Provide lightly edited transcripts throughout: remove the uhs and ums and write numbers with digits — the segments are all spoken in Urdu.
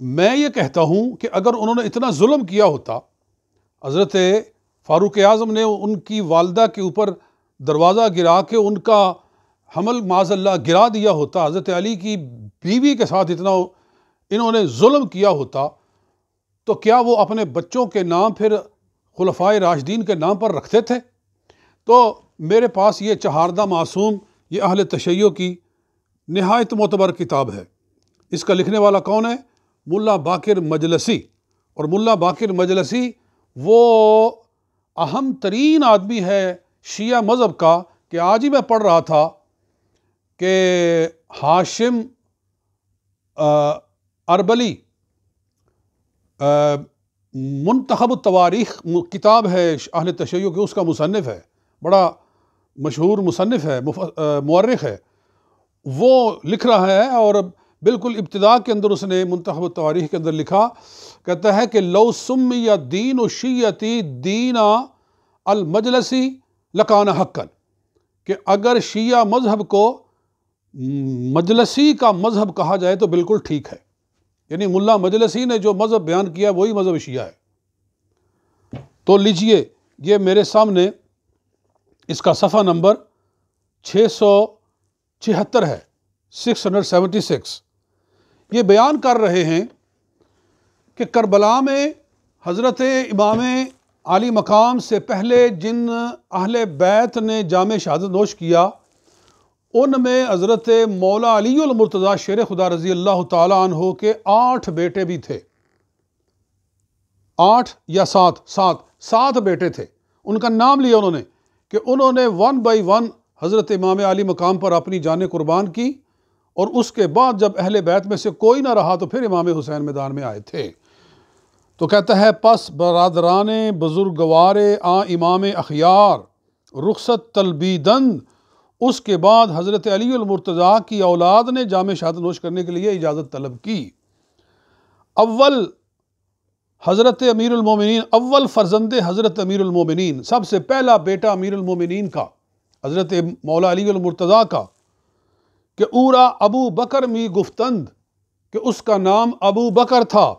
میں یہ کہتا ہوں کہ اگر انہوں نے اتنا ظلم کیا ہوتا، حضرت فاروق اعظم نے ان کی والدہ کے اوپر دروازہ گرا کے ان کا حمل معاذ اللہ گرا دیا ہوتا، حضرت علی کی بیوی کے ساتھ اتنا انہوں نے ظلم کیا ہوتا، تو کیا وہ اپنے بچوں کے نام پھر خلفائے راشدین کے نام پر رکھتے تھے؟ تو میرے پاس یہ چہاردہ معصوم، یہ اہل تشیع کی نہایت معتبر کتاب ہے۔ اس کا لکھنے والا کون ہے؟ ملا باقر مجلسی۔ اور ملا باقر مجلسی وہ اہم ترین آدمی ہے شیعہ مذہب کا، کہ آج ہی میں پڑھ رہا تھا کہ ہاشم اربلی منتخب التواریخ کتاب ہے اہل تشیع کی، اس کا مصنف ہے، بڑا مشہور مصنف ہے، مورخ ہے، وہ لکھ رہا ہے، اور بالکل ابتداء کے اندر اس نے منتخب التواریخ کے اندر لکھا، کہتا ہے کہ لو سمی دین الشیعتی دین المجلسی لکان حقا، کہ اگر شیعہ مذہب کو مجلسی کا مذہب کہا جائے تو بالکل ٹھیک ہے، یعنی ملا مجلسی نے جو مذہب بیان کیا وہی مذہب شیعہ ہے۔ تو لیجئے، یہ میرے سامنے اس کا صفحہ نمبر 676 ہے، 676۔ یہ بیان کر رہے ہیں کہ کربلا میں حضرت امام عالی مقام سے پہلے جن اہل بیت نے جام شہادت نوش کیا، ان میں حضرت مولا علی المرتضیٰ شیر خدا رضی اللہ تعالیٰ عنہ کے 8 بیٹے بھی تھے، 8 یا 7 بیٹے تھے۔ ان کا نام لیا انہوں نے کہ انہوں نے 1 بائی 1 حضرت امام علی مقام پر اپنی جانیں قربان کی، اور اس کے بعد جب اہل بیت میں سے کوئی نہ رہا تو پھر امام حسین میدان میں آئے تھے۔ تو کہتا ہے پس برادران بزرگوار امام اخیار رخصت تلبیدند، اس کے بعد حضرت علی المرتضیٰ کی اولاد نے جام شہادت نوش کرنے کے لیے اجازت طلب کی۔ اول حضرت امیر المومنین، اول فرزند حضرت امیر المومنین، سب سے پہلا بیٹا امیر المومنین کا، حضرت مولا علی المرتضیٰ کا، کہ اورا ابو بکر می گفتند، کہ اس کا نام ابو بکر تھا،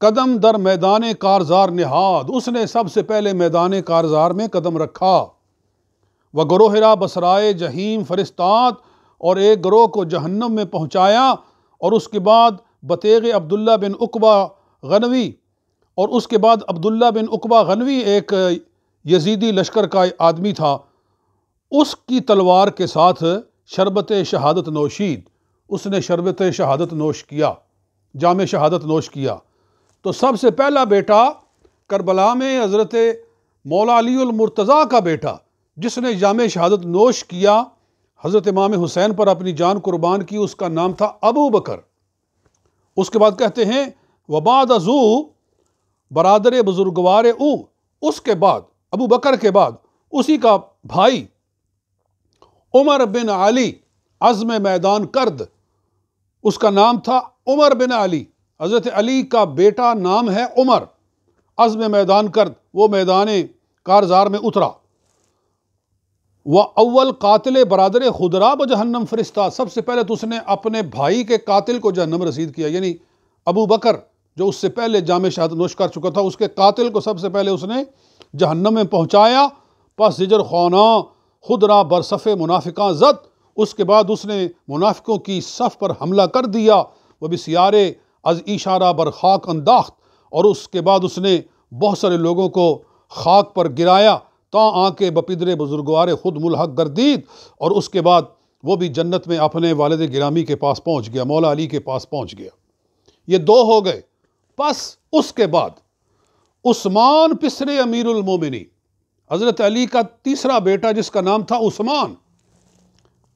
قدم در میدان کارزار نہاد، اس نے سب سے پہلے میدان کارزار میں قدم رکھا، و گروہ را بسرائے جہیم فرستاد، اور ایک گروہ کو جہنم میں پہنچایا، اور اس کے بعد بطیغ عبداللہ بن عقبہ غنوی، اور اس کے بعد عبداللہ بن عقبہ غنوی ایک یزیدی لشکر کا آدمی تھا، اس کی تلوار کے ساتھ شربت شہادت نوشید، اس نے شربت شہادت نوش کیا، جام شہادت نوش کیا۔ تو سب سے پہلا بیٹا کربلا میں حضرت مولا علی المرتضیٰ کا بیٹا، جس نے جام شہادت نوش کیا، حضرت امام حسین پر اپنی جان قربان کی، اس کا نام تھا ابو بکر۔ اس کے بعد کہتے ہیں وبعد ازو برادر بزرگوار او، اس کے بعد ابو بکر کے بعد اسی کا بھائی عمر بن علی عزم میدان کرد، اس کا نام تھا عمر بن علی، حضرت علی کا بیٹا نام ہے عمر، عزم میدان کرد، وہ میدان کارزار میں اترا۔ وہ اول قاتل برادر خدرا بجہنم فرستاد، سب سے پہلے تو اس نے اپنے بھائی کے قاتل کو جہنم رسید کیا، یعنی ابو بکر جو اس سے پہلے جام شہادت نوش کر چکا تھا، اس کے قاتل کو سب سے پہلے اس نے جہنم میں پہنچایا۔ پس زجر خوانا خدرا برصف منافقاں زد، اس کے بعد اس نے منافقوں کی صف پر حملہ کر دیا، وہ بسیارے از اشارہ بر خاک انداخت، اور اس کے بعد اس نے بہت سارے لوگوں کو خاک پر گرایا، تا آنکہ بپدر بزرگوار خود ملحق گردید، اور اس کے بعد وہ بھی جنت میں اپنے والد گرامی کے پاس پہنچ گیا، مولا علی کے پاس پہنچ گیا۔ یہ 2 ہو گئے۔ پس اس کے بعد عثمان پسر امیر المومنین، حضرت علی کا تیسرا بیٹا جس کا نام تھا عثمان،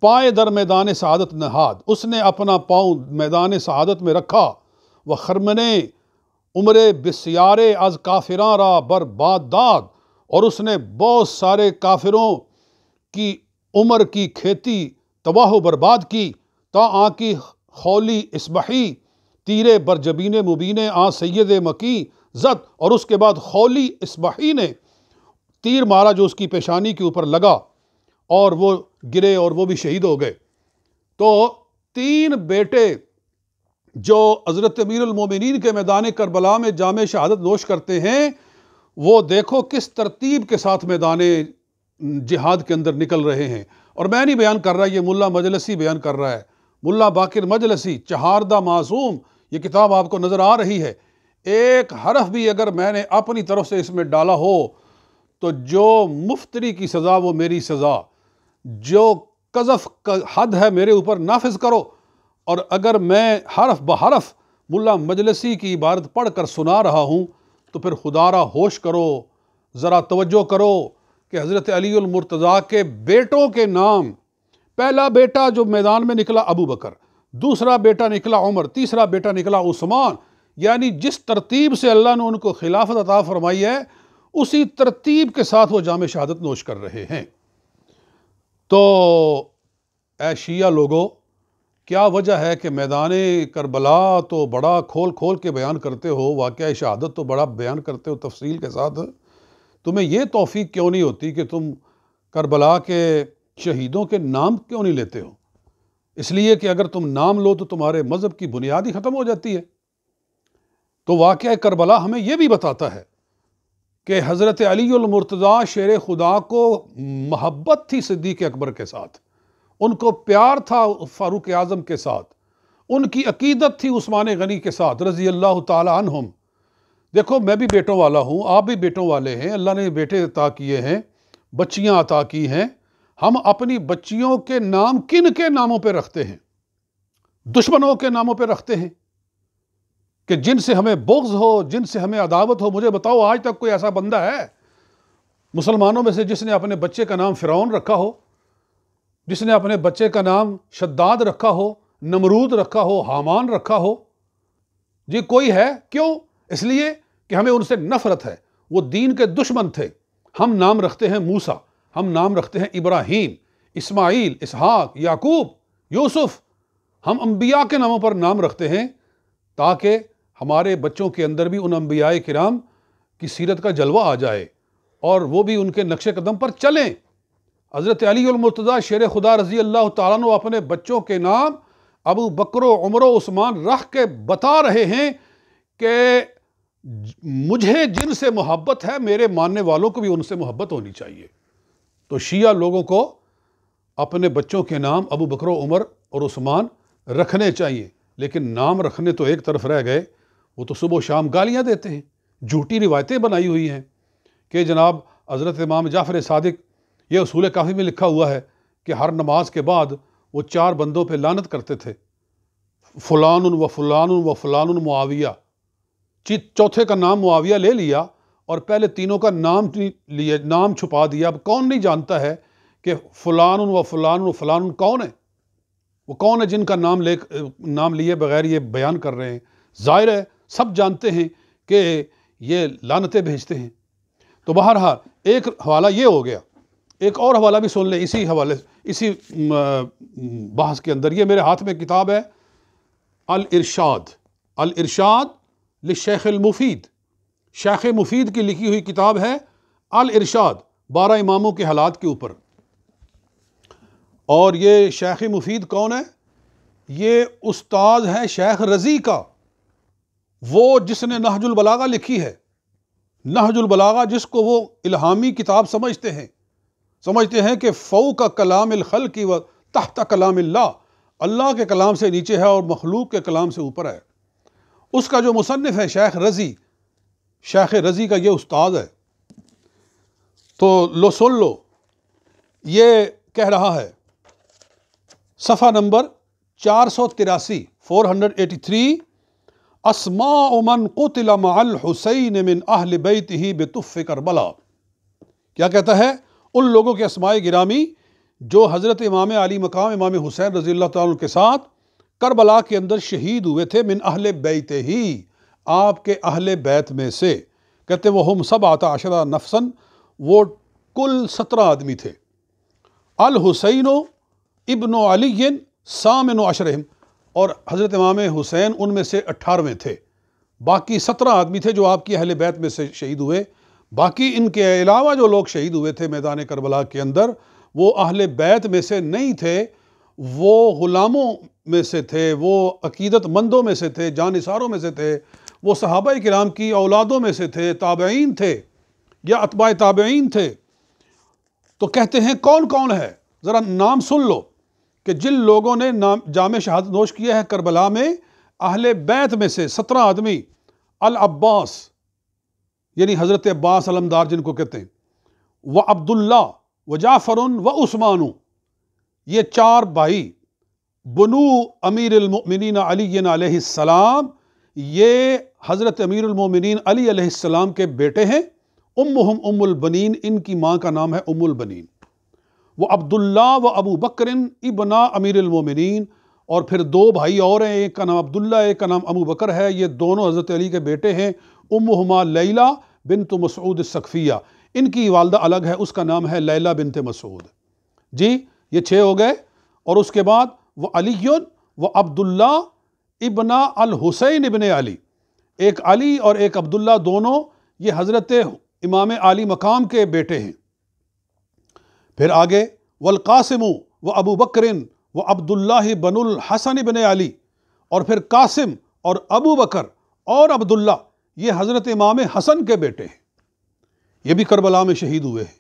پائے در میدان سعادت نہاد، اس نے اپنا پاؤں میدان سعادت میں رکھا، وہ خرمنے عمرے بسیارے از کافراں را برباد داد، اور اس نے بہت سارے کافروں کی عمر کی کھیتی تباہ و برباد کی، تا آنکی خولی اسبحی تیرے برجبین مبین آ سید مکی زد، اور اس کے بعد خولی اسبحی نے تیر مارا جو اس کی پیشانی کے اوپر لگا، اور وہ گرے اور وہ بھی شہید ہو گئے۔ تو 3 بیٹے جو حضرت امیر المومنین کے میدان کربلا میں جام شہادت نوش کرتے ہیں، وہ دیکھو کس ترتیب کے ساتھ میدان جہاد کے اندر نکل رہے ہیں۔ اور میں نہیں بیان کر رہا، یہ ملا مجلسی بیان کر رہا ہے، ملا باقر مجلسی، چہاردہ معصوم، یہ کتاب آپ کو نظر آ رہی ہے۔ ایک حرف بھی اگر میں نے اپنی طرف سے اس میں ڈالا ہو تو جو مفتری کی سزا وہ میری سزا، جو قذف کا حد ہے میرے اوپر نافذ کرو۔ اور اگر میں حرف بحرف ملا مجلسی کی عبارت پڑھ کر سنا رہا ہوں تو پھر خدا را ہوش کرو، ذرا توجہ کرو کہ حضرت علی المرتضیٰ کے بیٹوں کے نام، پہلا بیٹا جو میدان میں نکلا ابو بکر، دوسرا بیٹا نکلا عمر، تیسرا بیٹا نکلا عثمان، یعنی جس ترتیب سے اللہ نے ان کو خلافت عطا فرمائی ہے اسی ترتیب کے ساتھ وہ جام شہادت نوش کر رہے ہیں۔ تو اے شیعہ لوگو، کیا وجہ ہے کہ میدان کربلا تو بڑا کھول کھول کے بیان کرتے ہو، واقعہ شہادت تو بڑا بیان کرتے ہو تفصیل کے ساتھ، تمہیں یہ توفیق کیوں نہیں ہوتی کہ تم کربلا کے شہیدوں کے نام کیوں نہیں لیتے ہو؟ اس لیے کہ اگر تم نام لو تو تمہارے مذہب کی بنیاد ہی ختم ہو جاتی ہے۔ تو واقعہ کربلا ہمیں یہ بھی بتاتا ہے کہ حضرت علی المرتضیٰ شیر خدا کو محبت تھی صدیق اکبر کے ساتھ، ان کو پیار تھا فاروق اعظم کے ساتھ، ان کی عقیدت تھی عثمان غنی کے ساتھ رضی اللہ تعالی عنہم۔ دیکھو میں بھی بیٹوں والا ہوں، آپ بھی بیٹوں والے ہیں، اللہ نے بیٹے عطا کیے ہیں، بچیاں عطا کی ہیں۔ ہم اپنی بچیوں کے نام کن کے ناموں پہ رکھتے ہیں؟ دشمنوں کے ناموں پہ رکھتے ہیں کہ جن سے ہمیں بغض ہو، جن سے ہمیں عداوت ہو۔ مجھے بتاؤ آج تک کوئی ایسا بندہ ہے مسلمانوں میں سے جس نے اپنے بچے کا نام فرعون رکھا ہو، جس نے اپنے بچے کا نام شداد رکھا ہو، نمرود رکھا ہو، حامان رکھا ہو؟ جی کوئی ہے؟ کیوں؟ اس لیے کہ ہمیں ان سے نفرت ہے، وہ دین کے دشمن تھے۔ ہم نام رکھتے ہیں موسیٰ، ہم نام رکھتے ہیں ابراہیم، اسماعیل، اسحاق، یعقوب، یوسف۔ ہم انبیاء کے ناموں پر نام رکھتے ہیں تاکہ ہمارے بچوں کے اندر بھی ان انبیاء کرام کی سیرت کا جلوہ آ جائے اور وہ بھی ان کے نقش قدم پر چلیں۔ حضرت علی المرتضیٰ شیر خدا رضی اللہ تعالیٰ عنہ اپنے بچوں کے نام ابو بکر و عمر و عثمان رکھ کے بتا رہے ہیں کہ مجھے جن سے محبت ہے میرے ماننے والوں کو بھی ان سے محبت ہونی چاہیے۔ تو شیعہ لوگوں کو اپنے بچوں کے نام ابو بکر و عمر اور عثمان رکھنے چاہیے، لیکن نام رکھنے تو ایک طرف رہ گئے، وہ تو صبح و شام گالیاں دیتے ہیں، جھوٹی روایتیں بنائی ہوئی ہیں کہ جناب حضرت امام جعفر صادق، یہ اصول کافی میں لکھا ہوا ہے کہ ہر نماز کے بعد وہ 4 بندوں پہ لعنت کرتے تھے، فلان و فلان و فلان معاویہ، چوتھے کا نام معاویہ لے لیا اور پہلے تینوں کا نام چھپا دیا۔ اب کون نہیں جانتا ہے کہ فلان و فلان و فلان کون ہے؟ وہ کون ہے جن کا نام لیے بغیر یہ بیان کر رہے ہیں؟ ظاہر ہے سب جانتے ہیں کہ یہ لعنتیں بھیجتے ہیں۔ تو بہرحال ایک حوالہ یہ ہو گیا، ایک اور حوالہ بھی سن لیں اسی بحث کے اندر۔ یہ میرے ہاتھ میں کتاب ہے الارشاد للشیخ المفید، شیخ مفید کی لکھی ہوئی کتاب ہے الارشاد، 12 اماموں کے حالات کے اوپر۔ اور یہ شیخ مفید کون ہے؟ یہ استاد ہے شیخ رضی کا، وہ جس نے نہج البلاغہ لکھی ہے۔ نہج البلاغہ جس کو وہ الہامی کتاب سمجھتے ہیں کہ فوق کلام الخلق و تحت کلام اللہ، اللہ کے کلام سے نیچے ہے اور مخلوق کے کلام سے اوپر ہے۔ اس کا جو مصنف ہے شیخ رضی کا یہ استاد ہے۔ تو سن لو، یہ کہہ رہا ہے صفحہ نمبر 483 اسماء من قتل مع الحسین من اہل بیتہ بطف کربلا۔ کیا کہتا ہے؟ ان لوگوں کے اسماء گرامی جو حضرت امام علی مقام امام حسین رضی اللہ تعالیٰ عنہ کے ساتھ کربلا کے اندر شہید ہوئے تھے، من اہل بیت ہی، آپ کے اہل بیت میں سے۔ کہتے وہ ہم 17 نفسا، وہ کل 17 آدمی تھے۔ الحسین ابن علی ثامن عشرہم، اور حضرت امام حسین ان میں سے 18ویں تھے۔ باقی 17 آدمی تھے جو آپ کی اہل بیت میں سے شہید ہوئے۔ باقی ان کے علاوہ جو لوگ شہید ہوئے تھے میدان کربلا کے اندر وہ اہل بیت میں سے نہیں تھے، وہ غلاموں میں سے تھے، وہ عقیدت مندوں میں سے تھے، جانثاروں میں سے تھے، وہ صحابہ کرام کی اولادوں میں سے تھے، تابعین تھے یا اتباع تابعین تھے۔ تو کہتے ہیں کون کون ہے؟ ذرا نام سن لو کہ جن لوگوں نے جام شہادت نوش کیا ہے کربلا میں، اہل بیت میں سے 17 آدمی، العباس یعنی حضرت عباس علمدار جن کو کہتے ہیں، و عبداللہ و جعفر و عثمان، یہ 4 بھائی بنو امیر المؤمنین علی علیہ السلام، یہ حضرت امیر المؤمنین علی علیہ السلام کے بیٹے ہیں۔ امہم ام البنین، ان کی ماں کا نام ہے ام البنین۔ وہ عبداللہ و ابو بکر ابنا امیر المؤمنین، اور پھر 2 بھائی اور ہیں، ایک کا نام عبداللہ، ایک کا نام ابو بکر ہے، یہ دونوں حضرت علی کے بیٹے ہیں۔ امہما لیلہ بنت مسعود الثقفیہ، ان کی والدہ الگ ہے، اس کا نام ہے لیلہ بنت مسعود۔ جی یہ 6 ہو گئے، اور اس کے بعد وہ علی و عبداللہ ابنا الحسین ابن علی، ایک علی اور ایک عبداللہ، دونوں یہ حضرت امام علی مقام کے بیٹے ہیں۔ پھر آگے والقاسم و ابو بکر و عبداللہ بن الحسن ابن علی، اور پھر قاسم اور ابو بکر اور عبداللہ یہ حضرت امام حسن کے بیٹے ہیں، یہ بھی کربلا میں شہید ہوئے ہیں۔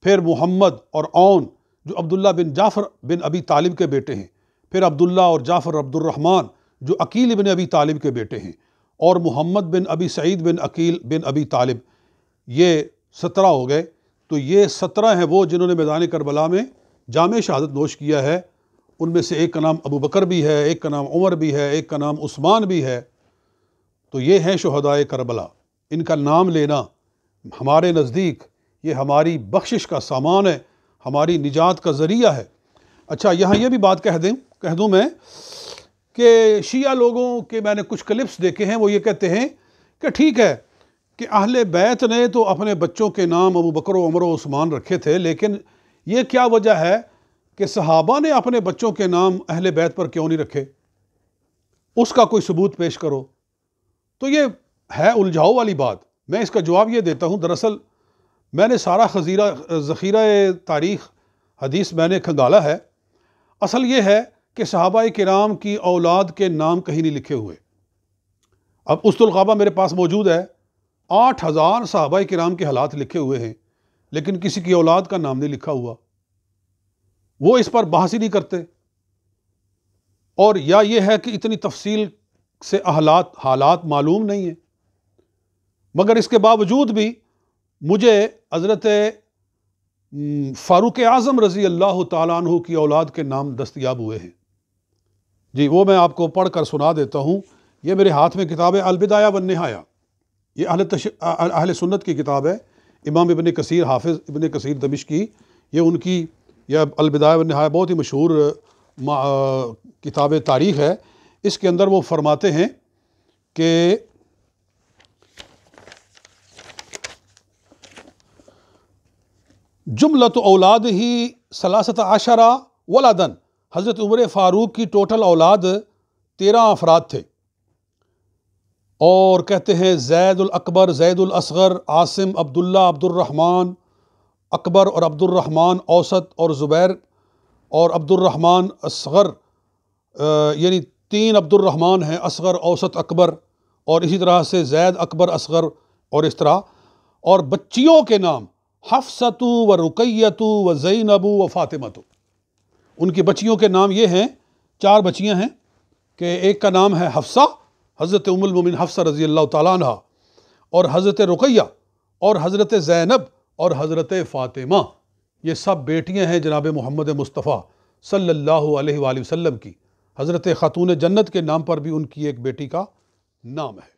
پھر محمد اور اون جو عبداللہ بن جعفر بن ابی طالب کے بیٹے ہیں، پھر عبداللہ اور جعفر عبد الرحمن جو عقیل بن ابی طالب کے بیٹے ہیں، اور محمد بن ابی سعید بن عقیل بن ابی طالب، یہ 17 ہو گئے۔ تو یہ 17 ہیں وہ جنہوں نے میدان کربلا میں جام شہادت نوش کیا ہے۔ ان میں سے ایک کا نام ابو بکر بھی ہے، ایک کا نام عمر بھی ہے، ایک کا نام عثمان بھی ہے۔ تو یہ ہیں شہدائے کربلا۔ ان کا نام لینا ہمارے نزدیک یہ ہماری بخشش کا سامان ہے، ہماری نجات کا ذریعہ ہے۔ اچھا یہاں یہ بھی بات کہہ دوں میں کہ شیعہ لوگوں کے میں نے کچھ کلپس دیکھے ہیں، وہ یہ کہتے ہیں کہ ٹھیک ہے کہ اہل بیت نے تو اپنے بچوں کے نام ابو بکر و عمر و عثمان رکھے تھے، لیکن یہ کیا وجہ ہے کہ صحابہ نے اپنے بچوں کے نام اہل بیت پر کیوں نہیں رکھے؟ اس کا کوئی ثبوت پیش کرو۔ تو یہ ہے الجھاؤ والی بات۔ میں اس کا جواب یہ دیتا ہوں، دراصل میں نے سارا ذخیرہ تاریخ حدیث میں نے کھنگالا ہے۔ اصل یہ ہے کہ صحابہ کرام کی اولاد کے نام کہیں نہیں لکھے ہوئے۔ اب اسد الغابہ میرے پاس موجود ہے، 8000 صحابہ کرام کے حالات لکھے ہوئے ہیں، لیکن کسی کی اولاد کا نام نہیں لکھا ہوا۔ وہ اس پر بحث ہی نہیں کرتے، اور یا یہ ہے کہ اتنی تفصیل سے حالات معلوم نہیں ہیں۔ مگر اس کے باوجود بھی مجھے حضرت فاروق اعظم رضی اللہ تعالیٰ عنہ کی اولاد کے نام دستیاب ہوئے ہیں۔ جی وہ میں آپ کو پڑھ کر سنا دیتا ہوں۔ یہ میرے ہاتھ میں کتاب ہے البدایہ والنہایہ، یہ اہل سنت کی کتاب ہے، امام ابن کثیر، حافظ ابن کثیر دمشقی، یہ ان کی یہ البدایہ والنہایہ بہت ہی مشہور کتاب تاریخ ہے۔ اس کے اندر وہ فرماتے ہیں کہ جملۃ اولاد ہی 13 ولدن، حضرت عمر فاروق کی ٹوٹل اولاد 13 افراد تھے، اور کہتے ہیں زید الاکبر، زید الاصغر، عاصم، عبداللہ، عبد الرحمن اکبر اور عبد الرحمن اوسط، اور زبیر اور عبد الرحمن اصغر، یعنی 3 عبد الرحمن ہیں، اصغر، اوسط، اکبر، اور اسی طرح سے زید، اکبر، اصغر، اور اس طرح۔ اور بچیوں کے نام حفصۃ و رقیۃ و زینب و فاطمۃ، ان کی بچیوں کے نام یہ ہیں، 4 بچیاں ہیں کہ ایک کا نام ہے حفصہ، حضرت ام المومنین حفصہ رضی اللہ تعالیٰ عنہ، اور حضرت رقیہ، اور حضرت زینب، اور حضرت فاطمہ۔ یہ سب بیٹیاں ہیں جناب محمد مصطفیٰ صلی اللہ علیہ وآلہ وسلم کی۔ حضرت خاتون جنت کے نام پر بھی ان کی ایک بیٹی کا نام ہے۔